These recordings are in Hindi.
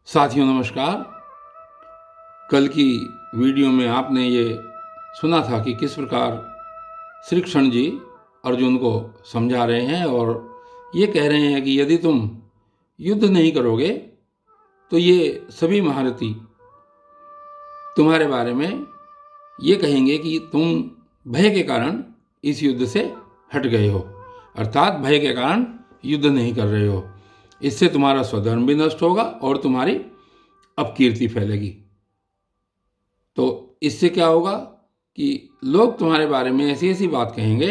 साथियों नमस्कार। कल की वीडियो में आपने ये सुना था कि किस प्रकार श्री कृष्ण जी अर्जुन को समझा रहे हैं और ये कह रहे हैं कि यदि तुम युद्ध नहीं करोगे तो ये सभी महारथी तुम्हारे बारे में ये कहेंगे कि तुम भय के कारण इस युद्ध से हट गए हो, अर्थात भय के कारण युद्ध नहीं कर रहे हो। इससे तुम्हारा स्वधर्म भी नष्ट होगा और तुम्हारी अपकीर्ति फैलेगी। तो इससे क्या होगा कि लोग तुम्हारे बारे में ऐसी ऐसी बात कहेंगे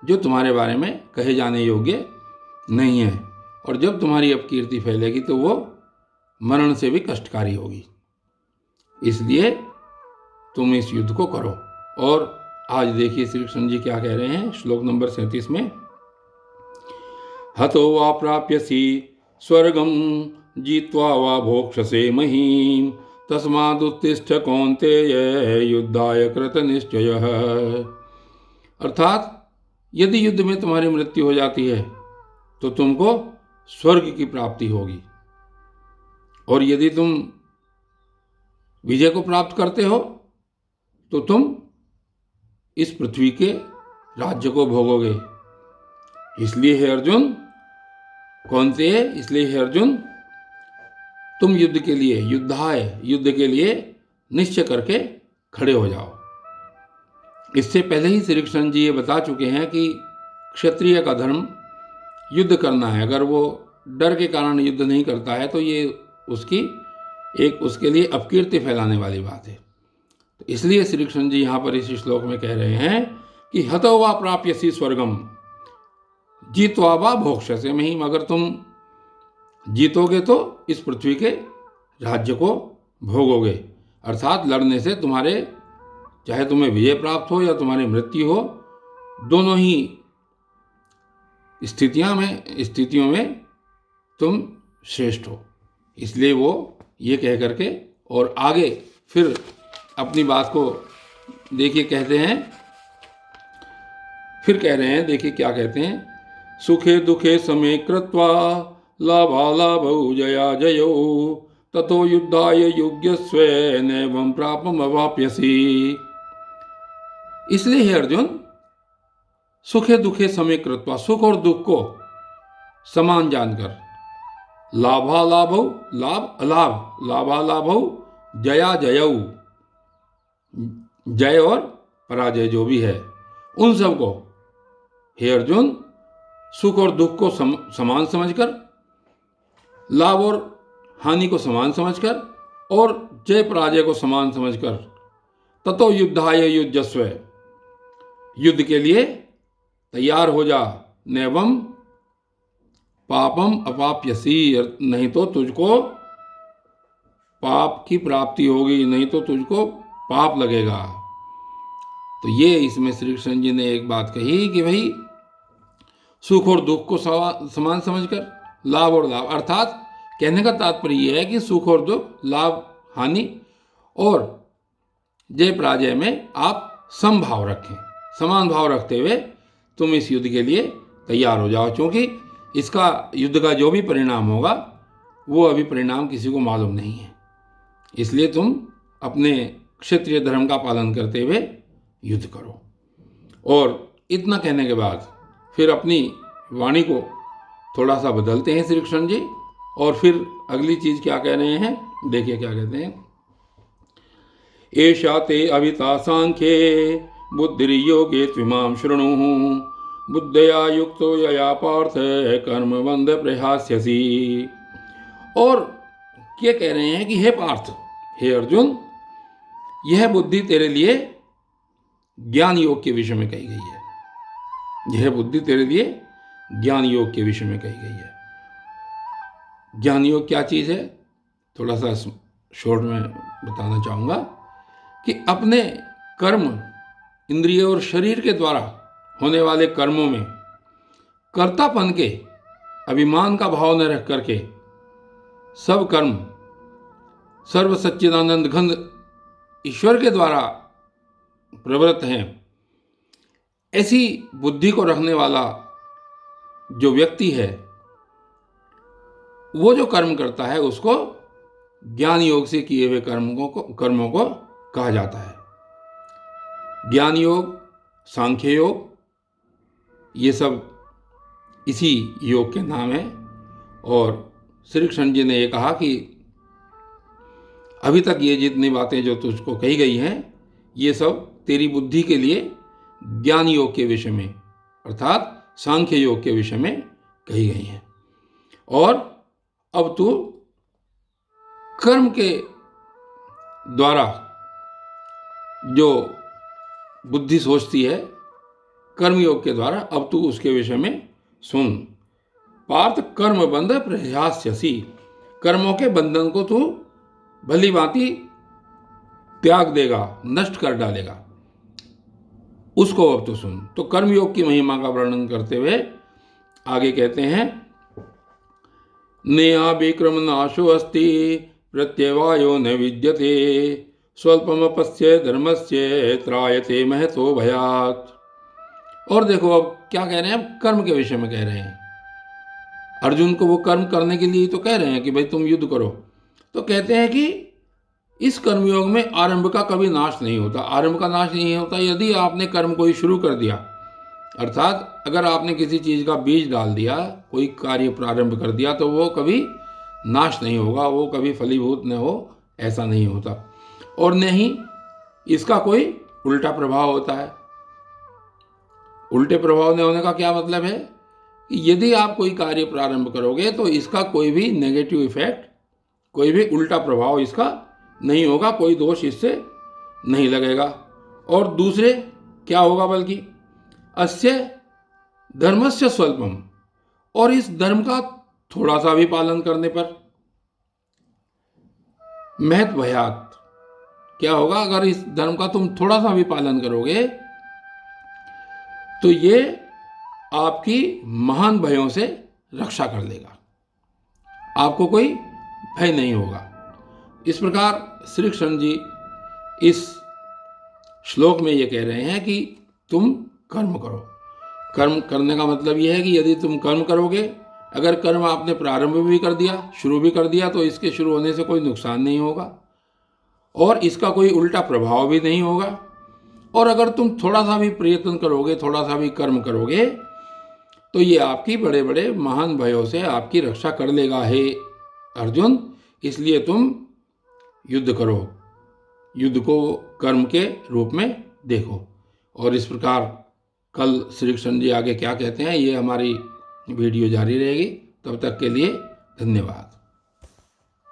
जो तुम्हारे बारे में कहे जाने योग्य नहीं है, और जब तुम्हारी अपकीर्ति फैलेगी तो वो मरण से भी कष्टकारी होगी। इसलिए तुम इस युद्ध को करो। और आज देखिए श्री कृष्ण जी क्या कह रहे हैं श्लोक नंबर 37 में। हतो वा प्राप्यसि स्वर्गम जीत्वा वा भोक्ष्यसे महीम तस्मादुत्तिष्ठ कौन्तेय युद्धाय कृतनिश्चयः। अर्थात यदि युद्ध में तुम्हारी मृत्यु हो जाती है तो तुमको स्वर्ग की प्राप्ति होगी, और यदि तुम विजय को प्राप्त करते हो तो तुम इस पृथ्वी के राज्य को भोगोगे। इसलिए हे अर्जुन, कौन्तेय, इसलिए हे अर्जुन, तुम युद्ध के लिए, युद्ध के लिए निश्चय करके खड़े हो जाओ। इससे पहले ही श्री कृष्ण जी ये बता चुके हैं कि क्षत्रिय का धर्म युद्ध करना है। अगर वो डर के कारण युद्ध नहीं करता है तो ये उसके लिए अपकीर्ति फैलाने वाली बात है। तो इसलिए श्री कृष्ण जी यहाँ पर इस श्लोक में कह रहे हैं कि हतो वा प्राप्यसि स्वर्गम जीत्वा वा भोक्ष्यसे महीम। अगर तुम जीतोगे तो इस पृथ्वी के राज्य को भोगोगे, अर्थात लड़ने से तुम्हारे, चाहे तुम्हें विजय प्राप्त हो या तुम्हारी मृत्यु हो, दोनों ही स्थितियों में तुम श्रेष्ठ हो। इसलिए वो ये कह करके और आगे फिर अपनी बात को देखिए कहते हैं, फिर कह रहे हैं, देखिए क्या कहते हैं। सुखे दुखे समे कृत्वा लाभालाभौ जया जयो ततो युद्धाय युज्यस्व नैवं प्रापम अवाप्यसि। इसलिए हे अर्जुन, सुखे दुखे समे कृत्वा, सुख और दुख को समान जानकर, लाभालाभौ, लाभ अलाभ, लाभालाभौ जया जयौ, जय और पराजय जो भी है उन सबको, हे अर्जुन, सुख और दुख को समान समझकर, लाभ और हानि को समान समझकर और जय पराजय को समान समझकर, ततो युद्धाय युज्यस्व, युद्ध के लिए तैयार हो जा, नैवं पापम अपाप्यसि, नहीं तो तुझको पाप की प्राप्ति होगी, नहीं तो तुझको पाप लगेगा। तो ये इसमें श्री कृष्ण जी ने एक बात कही कि भाई सुख और दुख को समान समझकर, लाभ और लाभ, अर्थात कहने का तात्पर्य यह है कि सुख और दुख, लाभ हानि और जय पराजय में आप समभाव रखें, समान भाव रखते हुए तुम इस युद्ध के लिए तैयार हो जाओ, क्योंकि इसका, युद्ध का जो भी परिणाम होगा वो अभी परिणाम किसी को मालूम नहीं है। इसलिए तुम अपने क्षत्रिय धर्म का पालन करते हुए युद्ध करो। और इतना कहने के बाद फिर अपनी वाणी को थोड़ा सा बदलते हैं श्री कृष्ण जी, और फिर अगली चीज क्या कह रहे हैं, देखिए क्या कहते हैं। एषा ते अभिता सांख्ये बुद्धिर्योगे त्विमां शृणु बुद्धया युक्तो यया पार्थ कर्मबन्ध प्रहास्यसि। और ये कह रहे हैं कि हे पार्थ, हे अर्जुन, यह बुद्धि तेरे लिए ज्ञान योग के विषय में कही गई है। यह बुद्धि तेरे लिए ज्ञान योग के विषय में कही गई है। ज्ञान योग क्या चीज है, थोड़ा सा शॉर्ट में बताना चाहूंगा कि अपने कर्म, इंद्रिय और शरीर के द्वारा होने वाले कर्मों में कर्तापन के, अभिमान का भाव न रख करके सब कर्म सर्व सच्चिदानंद घन ईश्वर के द्वारा प्रवृत्त हैं, ऐसी बुद्धि को रखने वाला जो व्यक्ति है वो जो कर्म करता है उसको ज्ञान योग से किए हुए कर्मों को कहा जाता है। ज्ञान योग, सांख्य योग, ये सब इसी योग के नाम है। और श्री कृष्ण जी ने ये कहा कि अभी तक ये जितनी बातें जो तुझको कही गई हैं, ये सब तेरी बुद्धि के लिए ज्ञान योग के विषय में अर्थात सांख्य योग के विषय में कही गई हैं। और अब तू कर्म के द्वारा जो बुद्धि सोचती है, कर्मयोग के द्वारा अब तू उसके विषय में सुन। पार्थ कर्म बंध प्रह्यास्यसि, कर्मों के बंधन को तू भली भांति त्याग देगा, नष्ट कर डालेगा, उसको अब तो सुन। तो कर्मयोग की महिमा का वर्णन करते हुए आगे कहते हैं, नेहा विक्रम नाशो अस्ति प्रत्यवायो न विद्यते स्वल्पमपस्य धर्मस्य त्रायते महतो भयात्। और देखो अब क्या कह रहे हैं, कर्म के विषय में कह रहे हैं। अर्जुन को वो कर्म करने के लिए तो कह रहे हैं कि भाई तुम युद्ध करो। तो कहते हैं कि इस कर्मयोग में आरंभ का कभी नाश नहीं होता। आरंभ का नाश नहीं होता यदि आपने कर्म कोई शुरू कर दिया, अर्थात अगर आपने किसी चीज़ का बीज डाल दिया, कोई कार्य प्रारंभ कर दिया, तो वो कभी नाश नहीं होगा, वो कभी फलीभूत न हो, ऐसा नहीं होता। और न ही इसका कोई उल्टा प्रभाव होता है। उल्टे प्रभाव न होने का क्या मतलब है कि यदि आप कोई कार्य प्रारंभ करोगे तो इसका कोई भी नेगेटिव इफेक्ट, कोई भी उल्टा प्रभाव इसका नहीं होगा, कोई दोष इससे नहीं लगेगा। और दूसरे क्या होगा, बल्कि अस्य धर्मस्य स्वल्पम, और इस धर्म का थोड़ा सा भी पालन करने पर महत भयात, क्या होगा, अगर इस धर्म का तुम थोड़ा सा भी पालन करोगे तो ये आपकी महान भयों से रक्षा कर लेगा, आपको कोई भय नहीं होगा। इस प्रकार श्री कृष्ण जी इस श्लोक में ये कह रहे हैं कि तुम कर्म करो। कर्म करने का मतलब ये है कि यदि तुम कर्म करोगे, अगर कर्म आपने प्रारंभ भी कर दिया, शुरू भी कर दिया, तो इसके शुरू होने से कोई नुकसान नहीं होगा और इसका कोई उल्टा प्रभाव भी नहीं होगा। और अगर तुम थोड़ा सा भी प्रयत्न करोगे, थोड़ा सा भी कर्म करोगे, तो ये आपकी बड़े बड़े महान भयों से आपकी रक्षा कर लेगा। हे अर्जुन, इसलिए तुम युद्ध करो, युद्ध को कर्म के रूप में देखो। और इस प्रकार कल श्री कृष्ण जी आगे क्या कहते हैं, ये हमारी वीडियो जारी रहेगी। तब तक के लिए धन्यवाद।